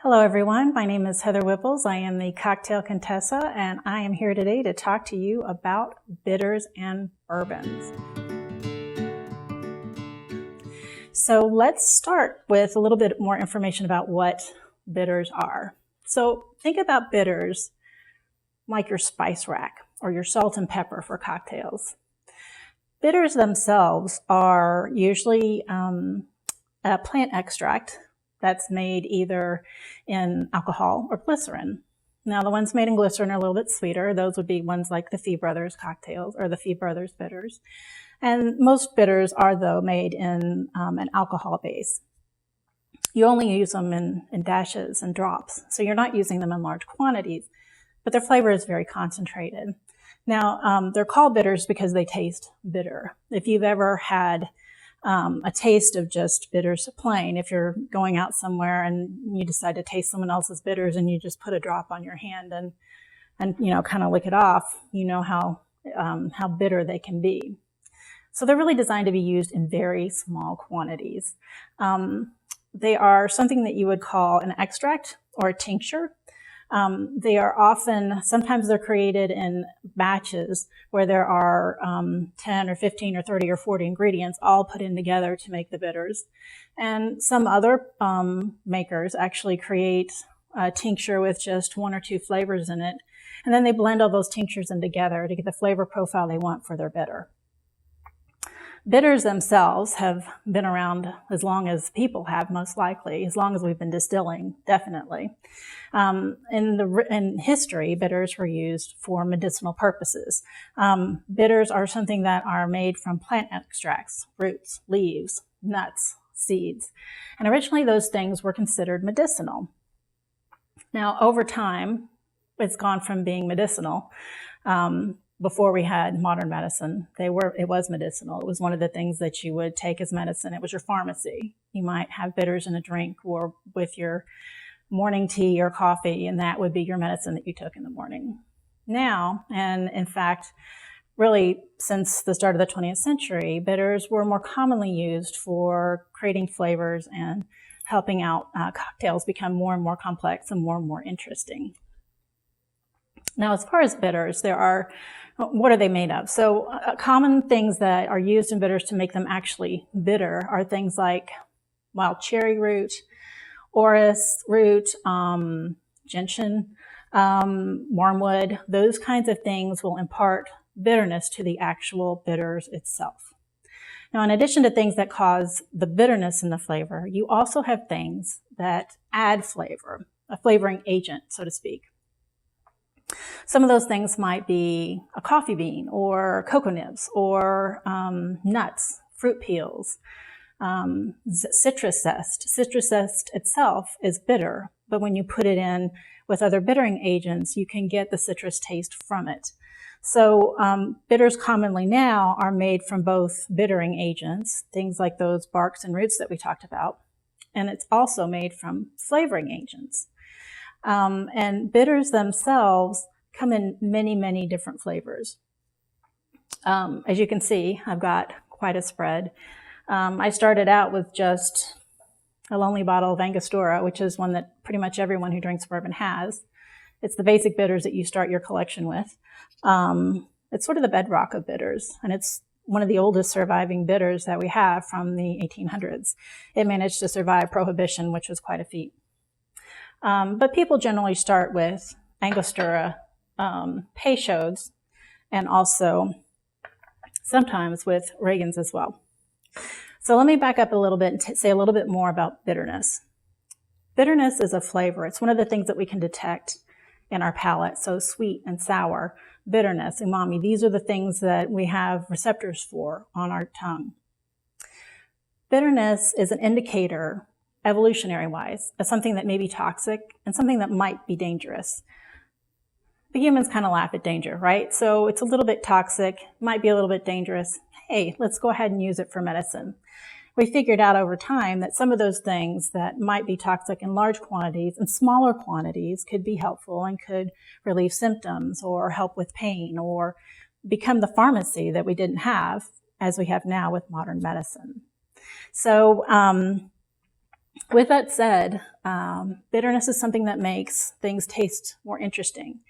Hello everyone, my name is Heather Wibbels. I am the Cocktail Contessa and I am here today to talk to you about bitters and bourbons. So let's start with a little bit more information about what bitters are. So think about bitters like your spice rack or your salt and pepper for cocktails. Bitters themselves are usually a plant extract that's made either in alcohol or glycerin. Now, the ones made in glycerin are a little bit sweeter. Those would be ones like the Fee Brothers cocktails or the Fee Brothers bitters. And most bitters are, though, made in an alcohol base. You only use them in dashes and drops, so you're not using them in large quantities, but their flavor is very concentrated. Now, they're called bitters because they taste bitter. If you've ever had a taste of just bitters plain, if you're going out somewhere and you decide to taste someone else's bitters and you just put a drop on your hand and kind of lick it off, you know how bitter they can be. So they're really designed to be used in very small quantities. They are something that you would call an extract or a tincture. They are sometimes they're created in batches where there are 10 or 15 or 30 or 40 ingredients all put in together to make the bitters. And some other makers actually create a tincture with just one or two flavors in it. And then they blend all those tinctures in together to get the flavor profile they want for their bitter. Bitters themselves have been around as long as people have, most likely, as long as we've been distilling, definitely. In history, bitters were used for medicinal purposes. Bitters are something that are made from plant extracts, roots, leaves, nuts, seeds. And originally those things were considered medicinal. Now, over time, it's gone from being medicinal. Before we had modern medicine, it was medicinal. It was one of the things that you would take as medicine. It was your pharmacy. You might have bitters in a drink or with your morning tea or coffee, and that would be your medicine that you took in the morning. Now, and in fact, really since the start of the 20th century, bitters were more commonly used for creating flavors and helping out cocktails become more and more complex and more interesting. Now, as far as bitters, what are they made of? So common things that are used in bitters to make them actually bitter are things like wild cherry root, orris root, gentian, wormwood. Those kinds of things will impart bitterness to the actual bitters itself. Now, in addition to things that cause the bitterness in the flavor, you also have things that add flavor, a flavoring agent, so to speak. Some of those things might be a coffee bean or cocoa nibs or nuts, fruit peels, citrus zest. Citrus zest itself is bitter, but when you put it in with other bittering agents, you can get the citrus taste from it. So bitters commonly now are made from both bittering agents, things like those barks and roots that we talked about, and it's also made from flavoring agents. And bitters themselves come in many different flavors. As you can see, I've got quite a spread. I started out with just a lonely bottle of Angostura, which is one that pretty much everyone who drinks bourbon has. It's the basic bitters that you start your collection with. It's sort of the bedrock of bitters, and it's one of the oldest surviving bitters that we have from the 1800s. It managed to survive Prohibition, which was quite a feat. But people generally start with Angostura, Peychauds, and also sometimes with Reagans as well. So let me back up a little bit and say a little bit more about bitterness. Bitterness is a flavor. It's one of the things that we can detect in our palate. So sweet and sour, bitterness, umami, these are the things that we have receptors for on our tongue. Bitterness is an indicator, evolutionary-wise, of something that may be toxic and something that might be dangerous. The humans kind of laugh at danger, right? So it's a little bit toxic, might be a little bit dangerous. Hey, let's go ahead and use it for medicine. We figured out over time that some of those things that might be toxic in large quantities and smaller quantities could be helpful and could relieve symptoms or help with pain or become the pharmacy that we didn't have as we have now with modern medicine. So With that said, bitterness is something that makes things taste more interesting.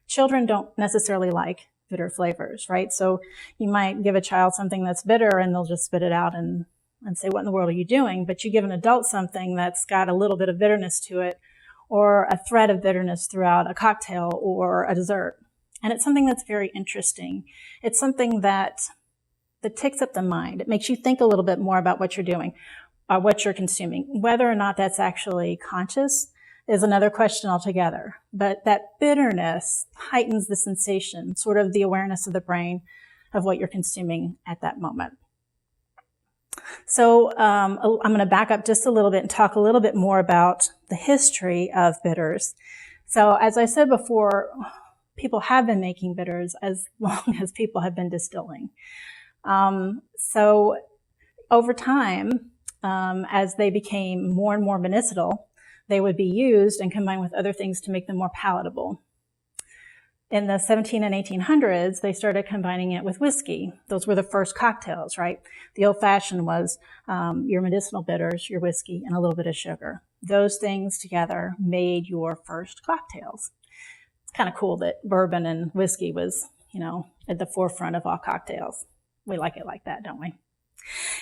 Children don't necessarily like bitter flavors, right? So you might give a child something that's bitter and they'll just spit it out and say, what in the world are you doing? But you give an adult something that's got a little bit of bitterness to it, or a thread of bitterness throughout a cocktail or a dessert. And it's something that's very interesting. It's something that ticks up the mind. It makes you think a little bit more about what you're doing, what you're consuming. Whether or not that's actually conscious is another question altogether. But that bitterness heightens the sensation, sort of the awareness of the brain of what you're consuming at that moment. So I'm going to back up just a little bit and talk a little bit more about the history of bitters. So as I said before, people have been making bitters as long as people have been distilling. So over time, as they became more and more medicinal, they would be used and combined with other things to make them more palatable. In the 17 and 1800s, they started combining it with whiskey. Those were the first cocktails, right? The old-fashioned was your medicinal bitters, your whiskey, and a little bit of sugar. Those things together made your first cocktails. It's kind of cool that bourbon and whiskey was, at the forefront of all cocktails. We like it like that, don't we?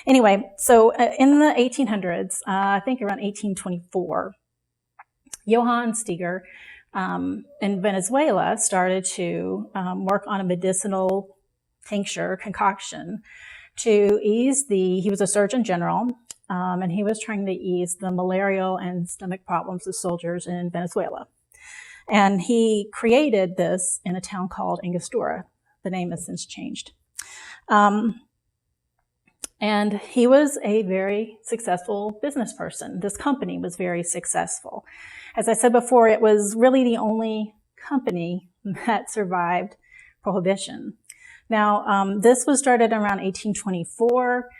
Anyway, so in the 1800s, I think around 1824, Johann Steger in Venezuela started to work on a medicinal tincture concoction to ease he was a surgeon general, and he was trying to ease the malarial and stomach problems of soldiers in Venezuela. And he created this in a town called Angostura. The name has since changed. And he was a very successful business person. This company was very successful. As I said before, it was really the only company that survived Prohibition. Now, this was started around 1824.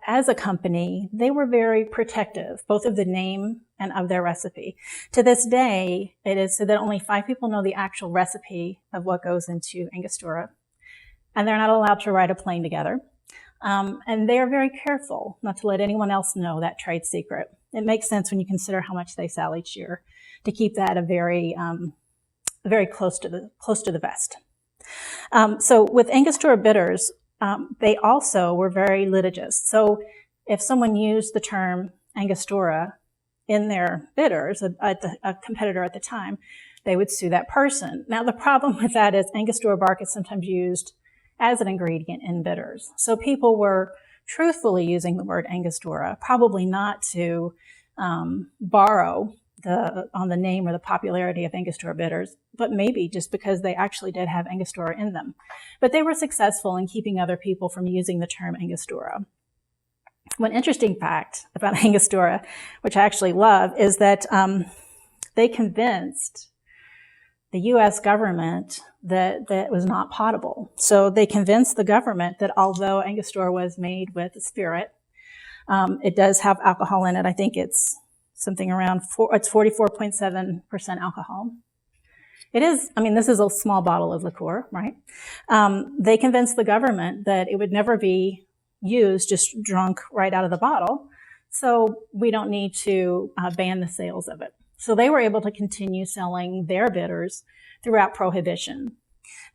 As a company, they were very protective, both of the name and of their recipe. To this day, it is so that only 5 people know the actual recipe of what goes into Angostura, and they're not allowed to ride a plane together. And they are very careful not to let anyone else know that trade secret. It makes sense when you consider how much they sell each year to keep that a very close to the vest. So with Angostura bitters, they also were very litigious. So if someone used the term Angostura in their bitters, a competitor at the time, they would sue that person. Now the problem with that is Angostura bark is sometimes used as an ingredient in bitters. So people were truthfully using the word Angostura, probably not to borrow on the name or the popularity of Angostura bitters, but maybe just because they actually did have Angostura in them. But they were successful in keeping other people from using the term Angostura. One interesting fact about Angostura, which I actually love, is that they convinced the U.S. government that it was not potable. So they convinced the government that although Angostura was made with a spirit, it does have alcohol in it. I think it's something around it's 44.7% alcohol. It is, this is a small bottle of liqueur, right? They convinced the government that it would never be used just drunk right out of the bottle. So we don't need to ban the sales of it. So they were able to continue selling their bitters throughout Prohibition.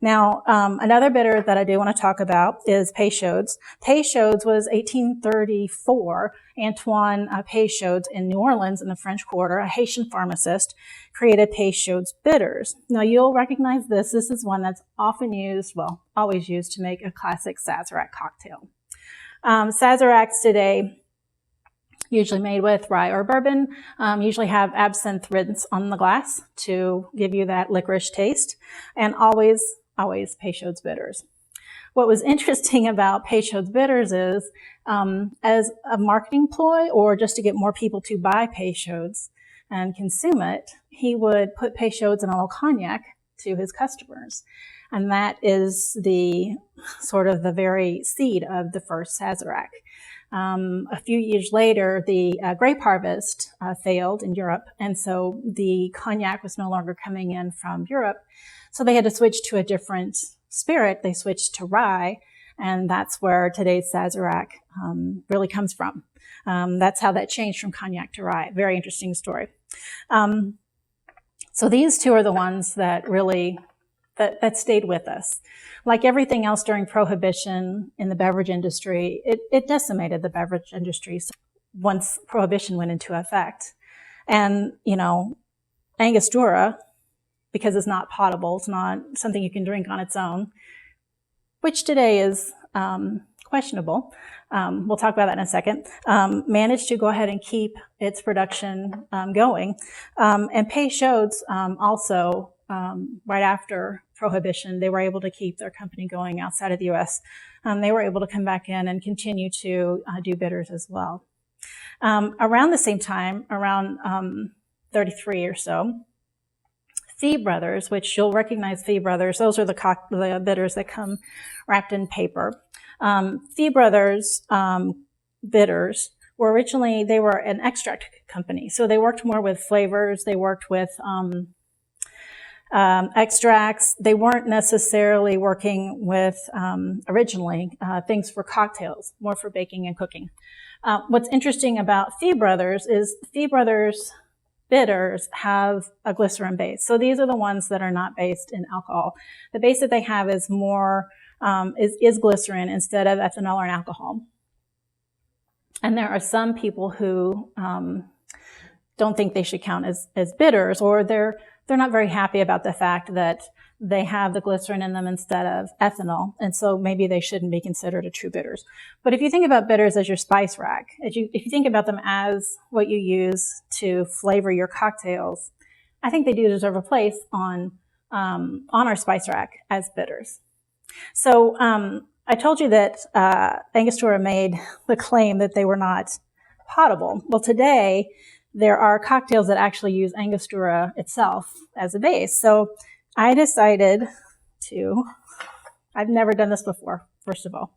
Now, another bitter that I do want to talk about is Peychaud's. Peychaud's was 1834. Antoine Peychaud in New Orleans in the French Quarter, a Haitian pharmacist, created Peychaud's bitters. Now, you'll recognize this. This is one that's often used, always used to make a classic Sazerac cocktail. Sazeracs today, usually made with rye or bourbon, usually have absinthe rinse on the glass to give you that licorice taste, and always Peychaud's bitters. What was interesting about Peychaud's bitters is, as a marketing ploy or just to get more people to buy Peychaud's and consume it, he would put Peychaud's in a little cognac to his customers. And that is the very seed of the first Sazerac. A few years later, the grape harvest failed in Europe, and so the cognac was no longer coming in from Europe. So they had to switch to a different spirit. They switched to rye, And that's where today's Sazerac really comes from. That's how that changed from cognac to rye. Very interesting story. So these two are the ones that really, that stayed with us. Like everything else during Prohibition in the beverage industry, it decimated the beverage industry once Prohibition went into effect. And, you know, Angostura, because it's not potable, it's not something you can drink on its own, which today is questionable. We'll talk about that in a second. Managed to go ahead and keep its production going. And Peychaud's also, right after Prohibition, they were able to keep their company going outside of the U.S. They were able to come back in and continue to do bitters as well. Around the same time, around 33 or so, Fee Brothers, which you'll recognize Fee Brothers, those are the bitters that come wrapped in paper. Fee Brothers bitters were originally, they were an extract company. So they worked more with flavors. They worked with extracts. They weren't necessarily working with, originally, things for cocktails, more for baking and cooking. What's interesting about Fee Brothers is Fee Brothers bitters have a glycerin base. So these are the ones that are not based in alcohol. The base that they have is more, is glycerin instead of ethanol or alcohol. And there are some people who don't think they should count as bitters, or they're not very happy about the fact that they have the glycerin in them instead of ethanol, and so maybe they shouldn't be considered a true bitters. But if you think about bitters as your spice rack, if you think about them as what you use to flavor your cocktails, I think they do deserve a place on our spice rack as bitters. So I told you that Angostura made the claim that they were not potable. Well, today there are cocktails that actually use Angostura itself as a base. So I decided to, I've never done this before, first of all.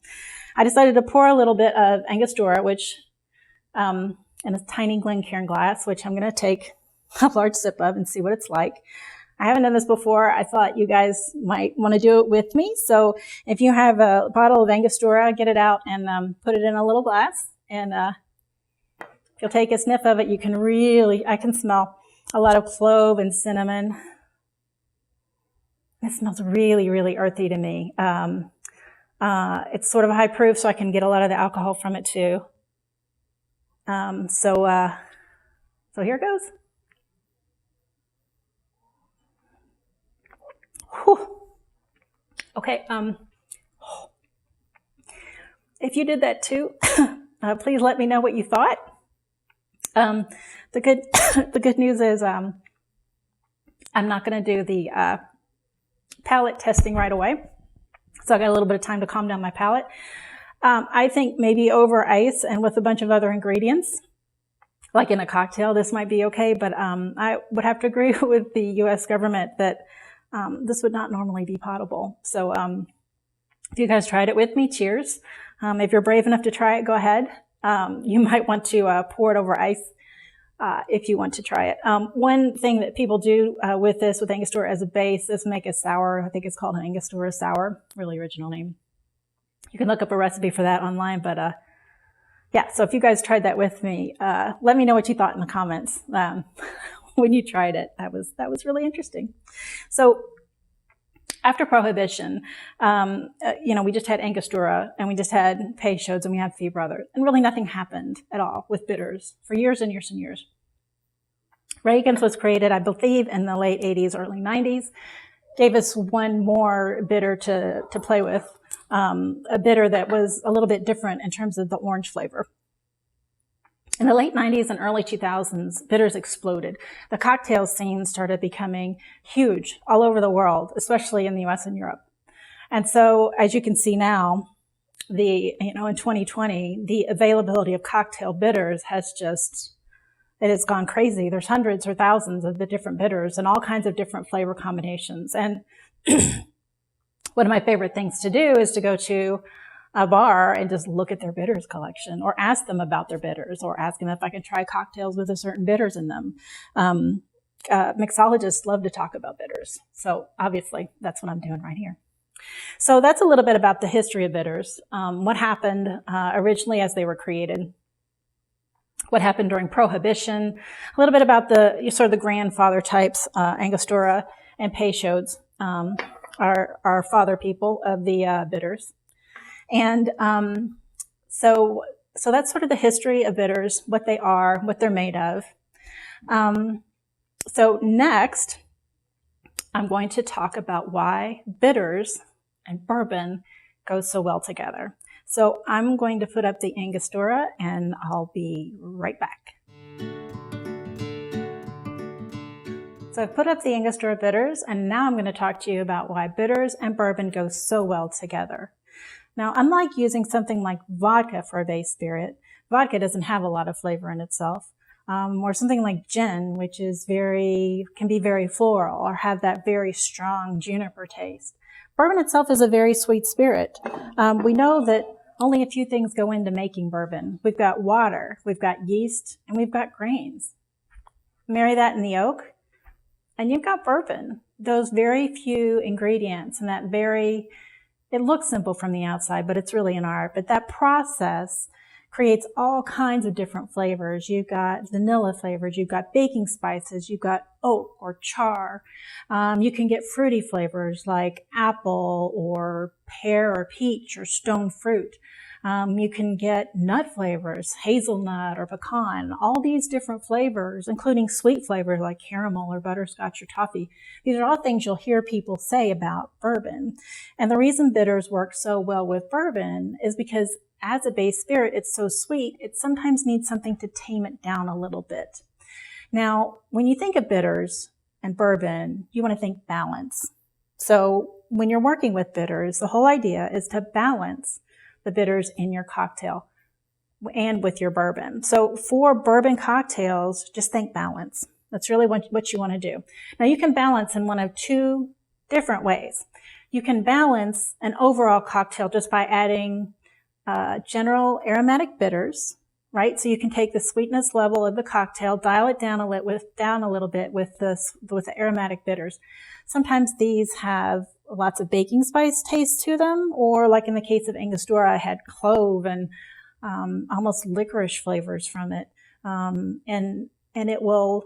I decided to pour a little bit of Angostura, which, in a tiny Glencairn glass, which I'm going to take a large sip of and see what it's like. I haven't done this before. I thought you guys might want to do it with me. So if you have a bottle of Angostura, get it out and put it in a little glass. And if you'll take a sniff of it, you can really, I can smell a lot of clove and cinnamon. It smells really, really earthy to me. It's sort of high proof, so I can get a lot of the alcohol from it too. So here it goes. Whew. Okay. If you did that too, please let me know what you thought. The good news is I'm not going to do the palate testing right away. So I got a little bit of time to calm down my palate. I think maybe over ice and with a bunch of other ingredients, like in a cocktail, this might be okay. But I would have to agree with the U.S. government that this would not normally be potable. So if you guys tried it with me, cheers. If you're brave enough to try it, go ahead. You might want to pour it over ice. If you want to try it. One thing that people do with Angostura as a base is make a sour. I think it's called an Angostura Sour. Really original name. You can look up a recipe for that online. But yeah, so if you guys tried that with me, let me know what you thought in the comments when you tried it. That was really interesting. So after Prohibition, we just had Angostura and we just had Peychaud's and we had Fee Brothers, and really nothing happened at all with bitters for years and years and years. Reagan's was created, I believe, in the late 80s, early 90s. Gave us one more bitter to play with, a bitter that was a little bit different in terms of the orange flavor. In the late 90s and early 2000s, bitters exploded. The cocktail scene started becoming huge all over the world, especially in the US and Europe. And so, as you can see now, in 2020, the availability of cocktail bitters it has gone crazy. There's hundreds or thousands of the different bitters and all kinds of different flavor combinations. And one of my favorite things to do is to go to a bar and just look at their bitters collection, or ask them about their bitters, or ask them if I can try cocktails with a certain bitters in them. Mixologists love to talk about bitters. So obviously that's what I'm doing right here. So that's a little bit about the history of bitters, what happened originally as they were created, what happened during Prohibition, a little bit about the sort of the grandfather types, Angostura and Peychauds, are father people of the bitters. And so that's sort of the history of bitters, what they are, what they're made of. So next, I'm going to talk about why bitters and bourbon go so well together. So I'm going to put up the Angostura and I'll be right back. So I've put up the Angostura bitters and now I'm going to talk to you about why bitters and bourbon go so well together. Now, unlike using something like vodka for a base spirit, vodka doesn't have a lot of flavor in itself. Or something like gin, which is can be very floral or have that very strong juniper taste. Bourbon itself is a very sweet spirit. We know that only a few things go into making bourbon. We've got water, we've got yeast, and we've got grains. Marry that in the oak, and you've got bourbon. Those very few ingredients and it looks simple from the outside, but it's really an art. But that process creates all kinds of different flavors. You've got vanilla flavors, you've got baking spices, you've got oak or char. You can get fruity flavors like apple or pear or peach or stone fruit. You can get nut flavors, hazelnut or pecan, all these different flavors, including sweet flavors like caramel or butterscotch or toffee. These are all things you'll hear people say about bourbon. And the reason bitters work so well with bourbon is because as a base spirit, it's so sweet, it sometimes needs something to tame it down a little bit. Now, when you think of bitters and bourbon, you want to think balance. So when you're working with bitters, the whole idea is to balance the bitters in your cocktail and with your bourbon. So for bourbon cocktails, just think balance. That's really what you want to do. Now, you can balance in one of two different ways. You can balance an overall cocktail just by adding general aromatic bitters, right? So you can take the sweetness level of the cocktail, dial it down a little bit with the aromatic bitters. Sometimes these have lots of baking spice taste to them, or like in the case of Angostura, I had clove and almost licorice flavors from it, and it will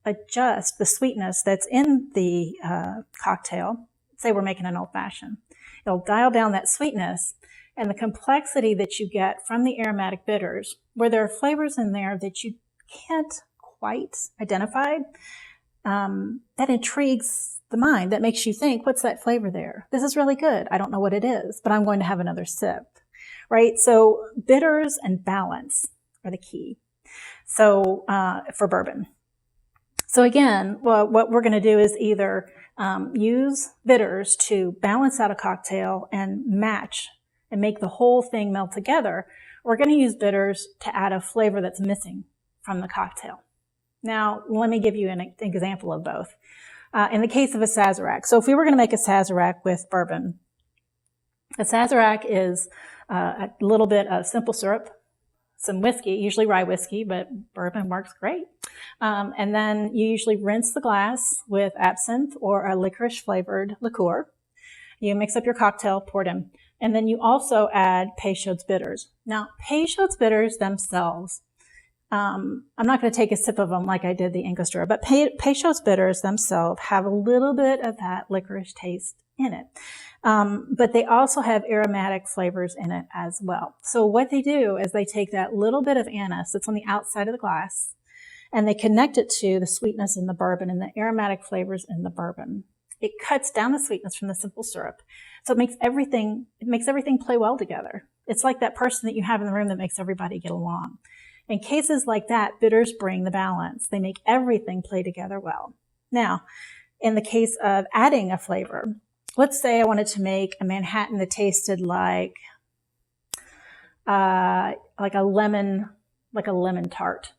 adjust the sweetness that's in the cocktail. Say we're making an old fashioned, it'll dial down that sweetness. And the complexity that you get from the aromatic bitters, where there are flavors in there that you can't quite identify, that intrigues the mind, that makes you think, what's that flavor there? This is really good. I don't know what it is, but I'm going to have another sip, right? So bitters and balance are the key. So for bourbon. So again, what we're going to do is either use bitters to balance out a cocktail and match and make the whole thing melt together. We're going to use bitters to add a flavor that's missing from the cocktail. Now, let me give you an example of both. In the case of a Sazerac, so if we were going to make a Sazerac with bourbon, a Sazerac is a little bit of simple syrup, some whiskey, usually rye whiskey, but bourbon works great. And then you usually rinse the glass with absinthe or a licorice flavored liqueur. You mix up your cocktail, pour it in. And then you also add Peychaud's bitters. Now, Peychaud's bitters themselves, I'm not going to take a sip of them like I did the Angostura, but Peychaud's bitters themselves have a little bit of that licorice taste in it. But they also have aromatic flavors in it as well. So what they do is they take that little bit of anise that's on the outside of the glass and they connect it to the sweetness in the bourbon and the aromatic flavors in the bourbon. It cuts down the sweetness from the simple syrup. So it makes everything play well together. It's like that person that you have in the room that makes everybody get along. In cases like that, bitters bring the balance. They make everything play together well. Now, in the case of adding a flavor, let's say I wanted to make a Manhattan that tasted like a lemon tart.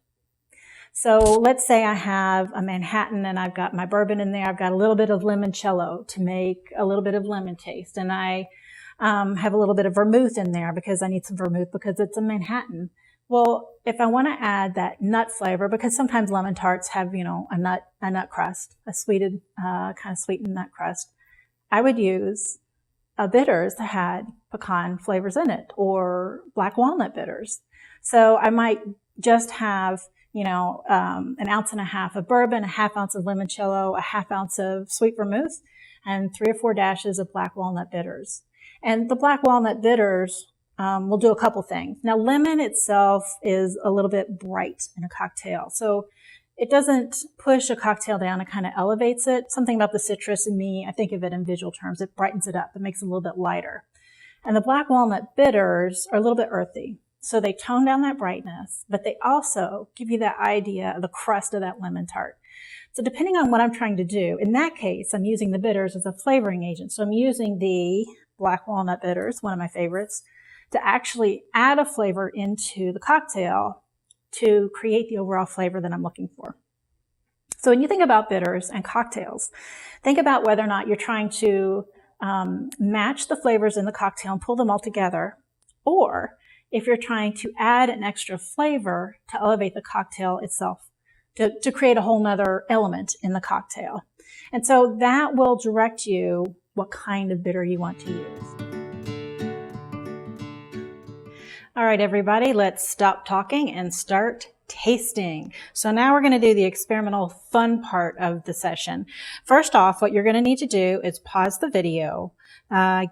So let's say I have a Manhattan and I've got my bourbon in there. I've got a little bit of limoncello to make a little bit of lemon taste. And I have a little bit of vermouth in there because I need some vermouth because it's a Manhattan. Well, if I want to add that nut flavor, because sometimes lemon tarts have, a nut crust, a kind of sweetened nut crust, I would use bitters that had pecan flavors in it, or black walnut bitters. So I might just have, you know, an ounce and a half of bourbon, a half ounce of limoncello, a half ounce of sweet vermouth, and 3 or 4 dashes of black walnut bitters. And the black walnut bitters will do a couple things. Now, lemon itself is a little bit bright in a cocktail, so it doesn't push a cocktail down, it kind of elevates it. Something about the citrus in me, I think of it in visual terms, it brightens it up, it makes it a little bit lighter. And the black walnut bitters are a little bit earthy, so they tone down that brightness, but they also give you that idea of the crust of that lemon tart. So depending on what I'm trying to do, in that case, I'm using the bitters as a flavoring agent. So I'm using the black walnut bitters, one of my favorites, to actually add a flavor into the cocktail to create the overall flavor that I'm looking for. So when you think about bitters and cocktails, think about whether or not you're trying to match the flavors in the cocktail and pull them all together, or if you're trying to add an extra flavor to elevate the cocktail itself, to create a whole nother element in the cocktail. And so that will direct you what kind of bitter you want to use. All right, everybody, let's stop talking and start tasting. So now we're going to do the experimental fun part of the session. First off, what you're going to need to do is pause the video,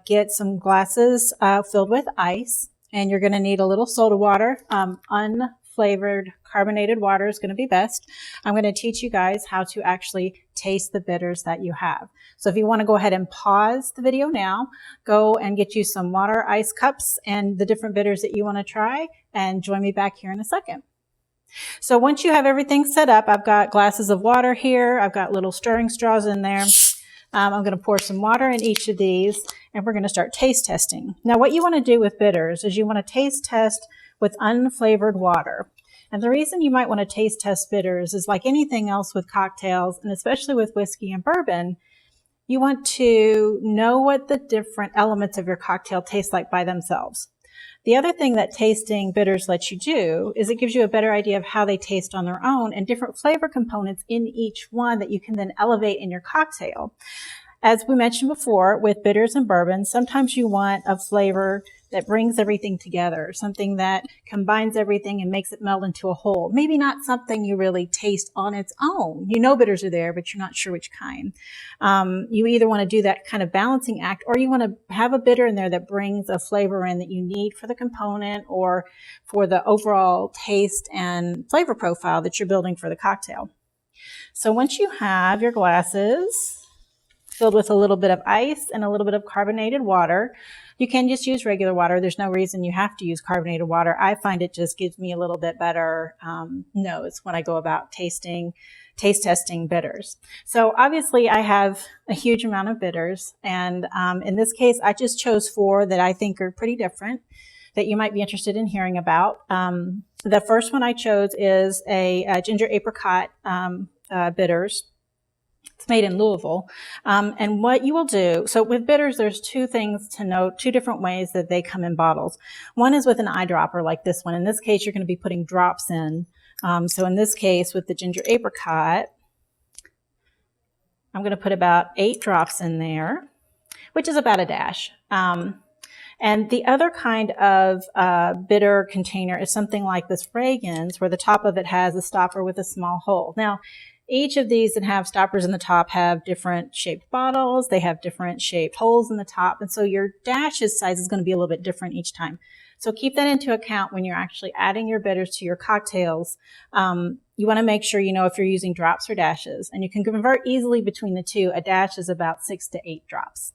get some glasses filled with ice, and you're going to need a little soda water. Unflavored carbonated water is going to be best. I'm going to teach you guys how to actually taste the bitters that you have. So if you want to go ahead and pause the video now, go and get you some water, ice cups, and the different bitters that you want to try, and join me back here in a second. So once you have everything set up, I've got glasses of water here. I've got little stirring straws in there. I'm going to pour some water in each of these, and we're going to start taste testing. Now, what you want to do with bitters is you want to taste test with unflavored water. And the reason you might want to taste test bitters is, like anything else with cocktails, and especially with whiskey and bourbon, you want to know what the different elements of your cocktail taste like by themselves. The other thing that tasting bitters lets you do is it gives you a better idea of how they taste on their own and different flavor components in each one that you can then elevate in your cocktail. As we mentioned before, with bitters and bourbons, sometimes you want a flavor that brings everything together, something that combines everything and makes it meld into a whole. Maybe not something you really taste on its own. You know bitters are there, but you're not sure which kind. You either want to do that kind of balancing act, or you want to have a bitter in there that brings a flavor in that you need for the component or for the overall taste and flavor profile that you're building for the cocktail. So once you have your glasses filled with a little bit of ice and a little bit of carbonated water, you can just use regular water. There's no reason you have to use carbonated water. I find it just gives me a little bit better nose when I go about taste testing bitters. So obviously I have a huge amount of bitters, and in this case I just chose 4 that I think are pretty different that you might be interested in hearing about. The first one I chose is a ginger apricot bitters. It's made in Louisville. And what you will do, so with bitters, there's 2 things to note, 2 different ways that they come in bottles. One is with an eyedropper like this one. In this case, you're going to be putting drops in. So in this case, with the ginger apricot, I'm going to put about 8 drops in there, which is about a dash. And the other kind of bitter container is something like this Reagan's, where the top of it has a stopper with a small hole. Now, each of these that have stoppers in the top have different shaped bottles. They have different shaped holes in the top. And so your dash's size is going to be a little bit different each time. So keep that into account when you're actually adding your bitters to your cocktails. You want to make sure you know if you're using drops or dashes. And you can convert easily between the 2. A dash is about 6 to 8 drops.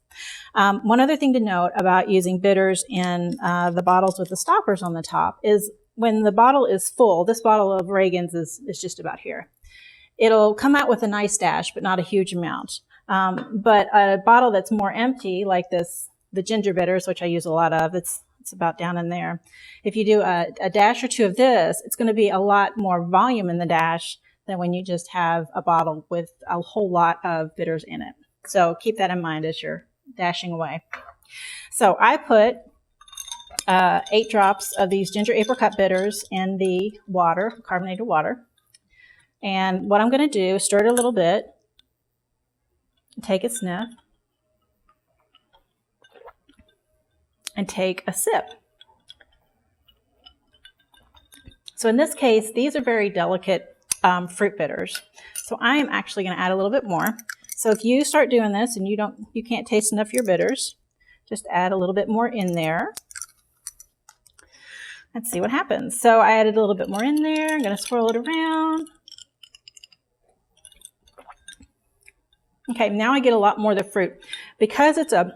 One other thing to note about using bitters in the bottles with the stoppers on the top is when the bottle is full, this bottle of Reagan's is just about here. It'll come out with a nice dash, but not a huge amount. But a bottle that's more empty, like this, the ginger bitters, which I use a lot of, it's about down in there. If you do a dash or 2 of this, it's going to be a lot more volume in the dash than when you just have a bottle with a whole lot of bitters in it. So keep that in mind as you're dashing away. So I put 8 drops of these ginger apricot bitters in the water, carbonated water. And what I'm going to do is stir it a little bit, take a sniff. and take a sip. So in this case, these are very delicate fruit bitters. So I am actually going to add a little bit more. So if you start doing this and you can't taste enough of your bitters, just add a little bit more in there. Let's see what happens. So I added a little bit more in there. I'm going to swirl it around. Okay, now I get a lot more of the fruit. Because it's a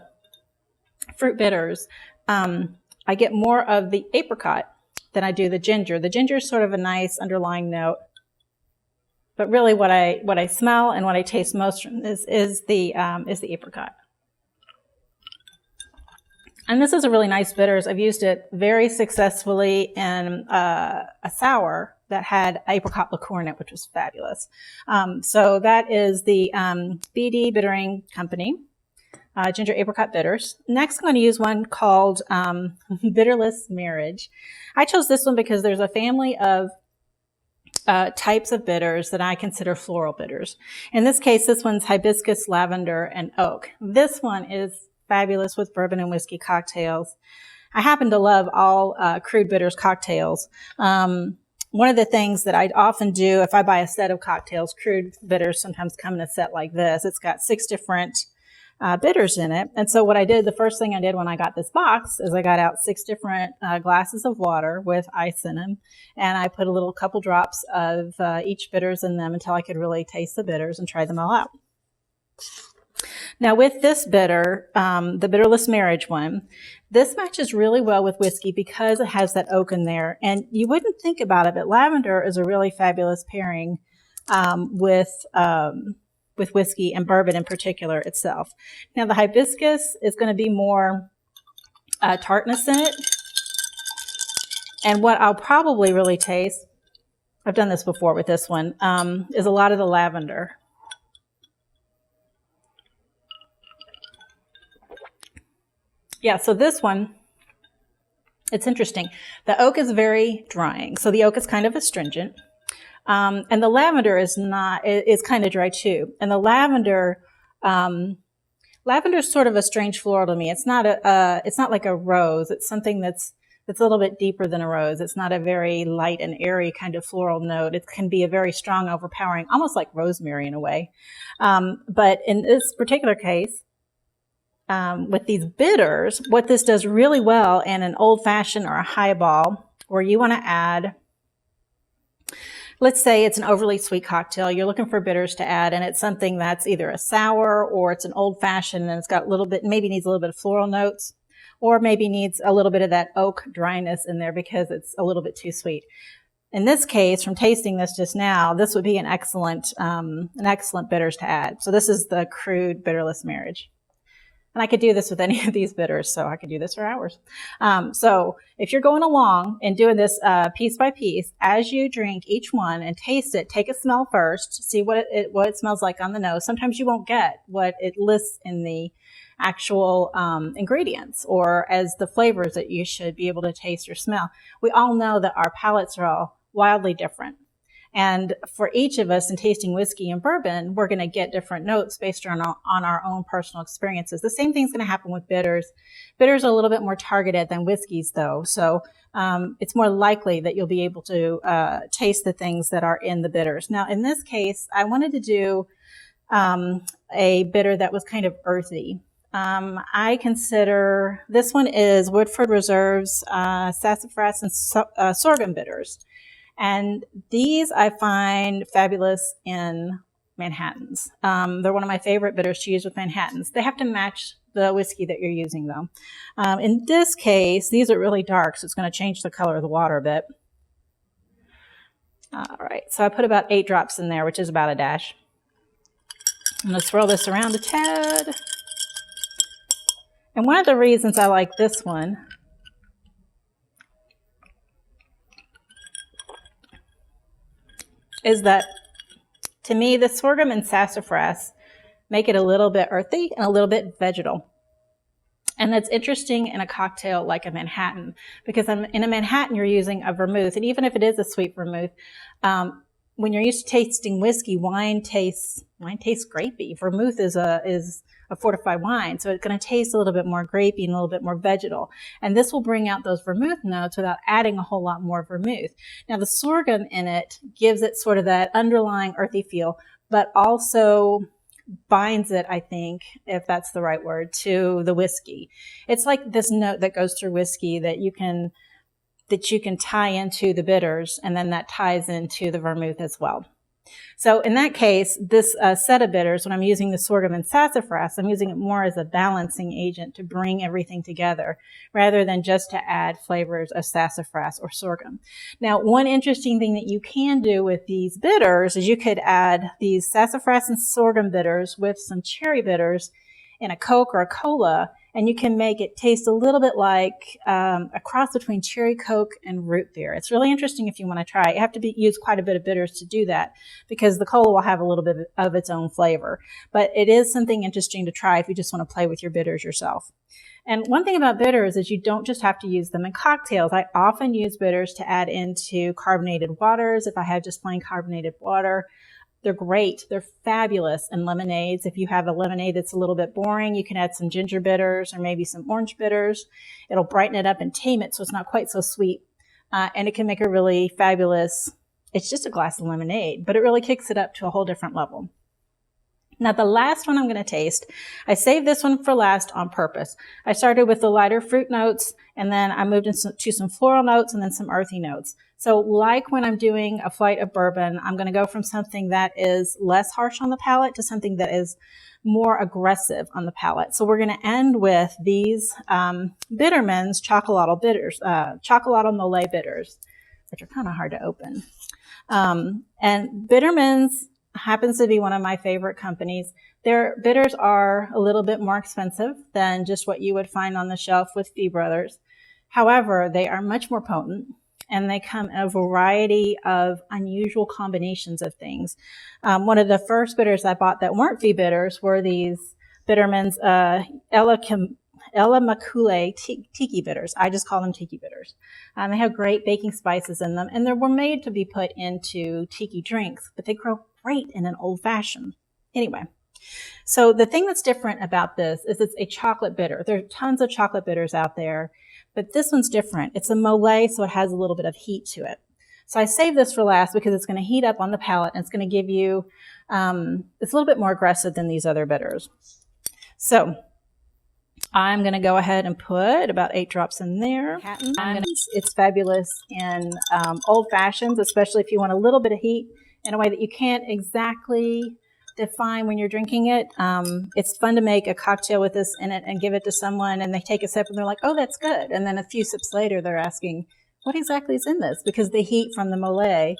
fruit bitters, I get more of the apricot than I do the ginger. The ginger is sort of a nice underlying note. But really what I smell and what I taste most from is the apricot. And this is a really nice bitters. I've used it very successfully in a sour that had apricot liqueur in it, which was fabulous. So that is the BD Bittering Company, Ginger Apricot Bitters. Next, I'm going to use one called Bitterless Marriage. I chose this one because there's a family of types of bitters that I consider floral bitters. In this case, this one's hibiscus, lavender, and oak. This one is fabulous with bourbon and whiskey cocktails. I happen to love all crude bitters cocktails. One of the things that I often do if I buy a set of cocktails, crude bitters sometimes come in a set like this. It's got 6 different bitters in it. And so what I did, the first thing I did when I got this box is I got out 6 different glasses of water with ice in them. And I put a couple drops of each bitters in them until I could really taste the bitters and try them all out. Now with this bitter, the Bitterless Marriage one, this matches really well with whiskey because it has that oak in there. And you wouldn't think about it, but lavender is a really fabulous pairing with whiskey and bourbon in particular itself. Now the hibiscus is going to be more tartness in it. And what I'll probably really taste, I've done this before with this one, is a lot of the lavender. Yeah, so this one, it's interesting. The oak is very drying. So the oak is kind of astringent. And the lavender is kind of dry too. And the lavender is sort of a strange floral to me. It's not like a rose. It's something that's a little bit deeper than a rose. It's not a very light and airy kind of floral note. It can be a very strong, overpowering, almost like rosemary in a way. But in this particular case, with these bitters, what this does really well in an old-fashioned or a highball, where you want to add, let's say it's an overly sweet cocktail, you're looking for bitters to add, and it's something that's either a sour or it's an old-fashioned and it's got a little bit, maybe needs a little bit of floral notes, or maybe needs a little bit of that oak dryness in there because it's a little bit too sweet. In this case, from tasting this just now, this would be an excellent bitters to add. So this is the crude Bitterless Marriage. And I could do this with any of these bitters, so I could do this for hours. So if you're going along and doing this piece by piece, as you drink each one and taste it, take a smell first, see what it smells like on the nose. Sometimes you won't get what it lists in the actual ingredients or as the flavors that you should be able to taste or smell. We all know that our palates are all wildly different. And for each of us in tasting whiskey and bourbon, we're going to get different notes based on our own personal experiences. The same thing's going to happen with bitters. Bitters are a little bit more targeted than whiskeys, though. So it's more likely that you'll be able to taste the things that are in the bitters. Now, in this case, I wanted to do a bitter that was kind of earthy. I consider this one is Woodford Reserve's Sassafras and Sorghum bitters. And these I find fabulous in Manhattans. They're one of my favorite bitters to use with Manhattans. They have to match the whiskey that you're using, though. In this case, these are really dark, so it's going to change the color of the water a bit. All right, so I put about 8 drops in there, which is about a dash. I'm going to swirl this around a tad. And one of the reasons I like this one is that, to me, the sorghum and sassafras make it a little bit earthy and a little bit vegetal. And that's interesting in a cocktail like a Manhattan, because in a Manhattan, you're using a vermouth. And even if it is a sweet vermouth, when you're used to tasting whiskey, wine tastes grapey. Vermouth is a fortified wine, so it's going to taste a little bit more grapey and a little bit more vegetal. And this will bring out those vermouth notes without adding a whole lot more vermouth. Now, the sorghum in it gives it sort of that underlying earthy feel, but also binds it, I think, if that's the right word, to the whiskey. It's like this note that goes through whiskey that you can tie into the bitters, and then that ties into the vermouth as well. So in that case, this set of bitters, when I'm using the sorghum and sassafras, I'm using it more as a balancing agent to bring everything together rather than just to add flavors of sassafras or sorghum. Now, one interesting thing that you can do with these bitters is you could add these sassafras and sorghum bitters with some cherry bitters in a Coke or a cola, and you can make it taste a little bit like a cross between cherry Coke and root beer. It's really interesting if you want to try it. You have to use quite a bit of bitters to do that because the cola will have a little bit of its own flavor. But it is something interesting to try if you just want to play with your bitters yourself. And one thing about bitters is you don't just have to use them in cocktails. I often use bitters to add into carbonated waters if I have just plain carbonated water. They're great. They're fabulous in lemonades. If you have a lemonade that's a little bit boring, you can add some ginger bitters or maybe some orange bitters. It'll brighten it up and tame it so it's not quite so sweet. And it can make a really fabulous, it's just a glass of lemonade, but it really kicks it up to a whole different level. Now, the last one I'm going to taste, I saved this one for last on purpose. I started with the lighter fruit notes, and then I moved into some floral notes and then some earthy notes. So like when I'm doing a flight of bourbon, I'm going to go from something that is less harsh on the palate to something that is more aggressive on the palate. So we're going to end with these Bitterman's Chocolatl bitters, Chocolatl Mole bitters, which are kind of hard to open. And Bitterman's happens to be one of my favorite companies. Their bitters are a little bit more expensive than just what you would find on the shelf with Fee Brothers. However, they are much more potent, and they come in a variety of unusual combinations of things. One of the first bitters I bought that weren't Fee bitters were these Bitterman's Ella Macule Tiki bitters. I just call them Tiki bitters. They have great baking spices in them, and they were made to be put into Tiki drinks, but they grow great in an old fashioned. Anyway, so the thing that's different about this is it's a chocolate bitter. There are tons of chocolate bitters out there, but this one's different. It's a mole, so it has a little bit of heat to it. So I saved this for last because it's going to heat up on the palate, and it's going to give you, it's a little bit more aggressive than these other bitters. So I'm going to go ahead and put about 8 drops in there. It's fabulous in old fashions, especially if you want a little bit of heat in a way that you can't exactly define when you're drinking it. It's fun to make a cocktail with this in it and give it to someone, and they take a sip and they're like, oh, that's good. And then a few sips later, they're asking, what exactly is in this? Because the heat from the mole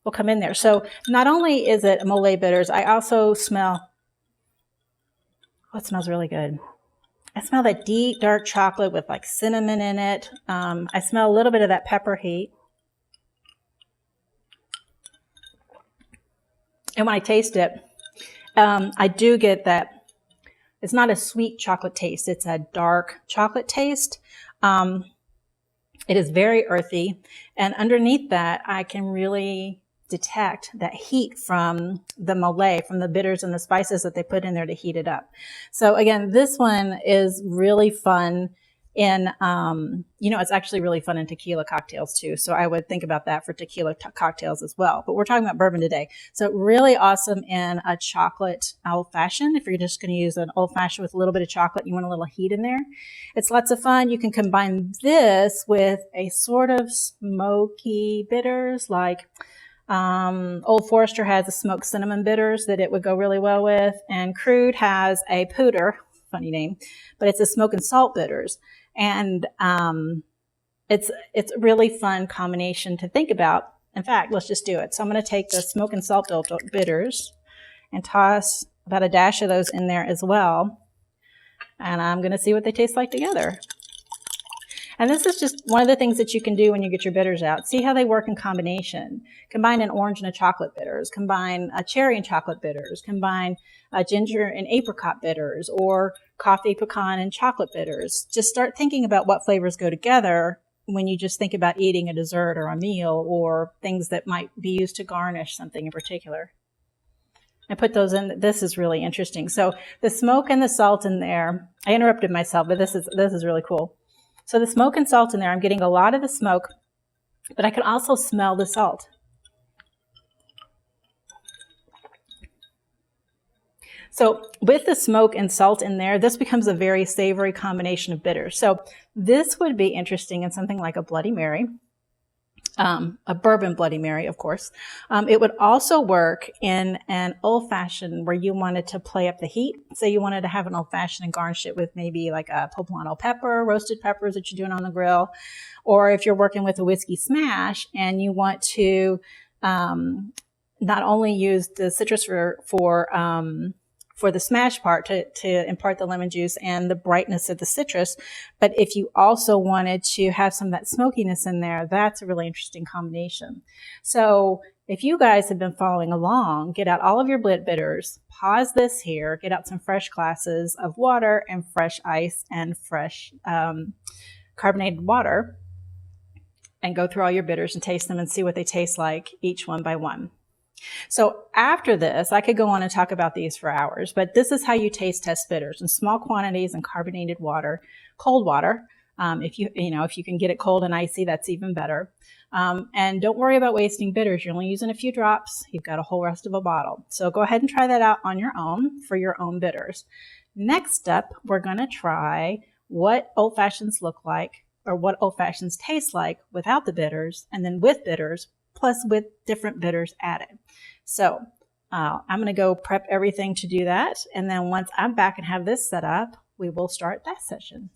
will come in there. So not only is it mole bitters, I also smell, oh, it smells really good. I smell that deep, dark chocolate with like cinnamon in it. I smell a little bit of that pepper heat. And when I taste it, I do get that it's not a sweet chocolate taste. It's a dark chocolate taste. It is very earthy. And underneath that, I can really detect that heat from the mole, from the bitters and the spices that they put in there to heat it up. So again, this one is really fun in, it's actually really fun in tequila cocktails too. So I would think about that for tequila cocktails as well. But we're talking about bourbon today. So really awesome in a chocolate old fashioned. If you're just going to use an old fashioned with a little bit of chocolate, you want a little heat in there. It's lots of fun. You can combine this with a sort of smoky bitters like Old Forester has a smoked cinnamon bitters that it would go really well with, and Crude has a Pooter, funny name, but it's a smoke and salt bitters, and it's a really fun combination to think about. In fact, let's just do it. So I'm going to take the smoke and salt bitters and toss about a dash of those in there as well, and I'm going to see what they taste like together. And this is just one of the things that you can do when you get your bitters out. See how they work in combination. Combine an orange and a chocolate bitters. Combine a cherry and chocolate bitters. Combine a ginger and apricot bitters, or coffee, pecan, and chocolate bitters. Just start thinking about what flavors go together when you just think about eating a dessert or a meal or things that might be used to garnish something in particular. I put those in. This is really interesting. So the smoke and the salt in there, I interrupted myself, but this is really cool. So the smoke and salt in there, I'm getting a lot of the smoke, but I can also smell the salt. So with the smoke and salt in there, this becomes a very savory combination of bitters. So this would be interesting in something like a Bloody Mary, a bourbon Bloody Mary, of course. It would also work in an old fashioned where you wanted to play up the heat. Say you wanted to have an old fashioned and garnish it with maybe like a poblano pepper, roasted peppers that you're doing on the grill. Or if you're working with a whiskey smash and you want to not only use the citrus for the smash part to impart the lemon juice and the brightness of the citrus. But if you also wanted to have some of that smokiness in there, that's a really interesting combination. So if you guys have been following along, get out all of your Willett bitters, pause this here, get out some fresh glasses of water and fresh ice and fresh carbonated water, and go through all your bitters and taste them and see what they taste like, each one by one. So after this, I could go on and talk about these for hours, but this is how you taste test bitters in small quantities in carbonated water, cold water. If you can get it cold and icy, that's even better. And don't worry about wasting bitters. You're only using a few drops. You've got a whole rest of a bottle. So go ahead and try that out on your own for your own bitters. Next up, we're going to try what old fashions look like, or what old fashions taste like without the bitters, and then with bitters, plus with different bitters added. So I'm going to go prep everything to do that. And then once I'm back and have this set up, we will start that session.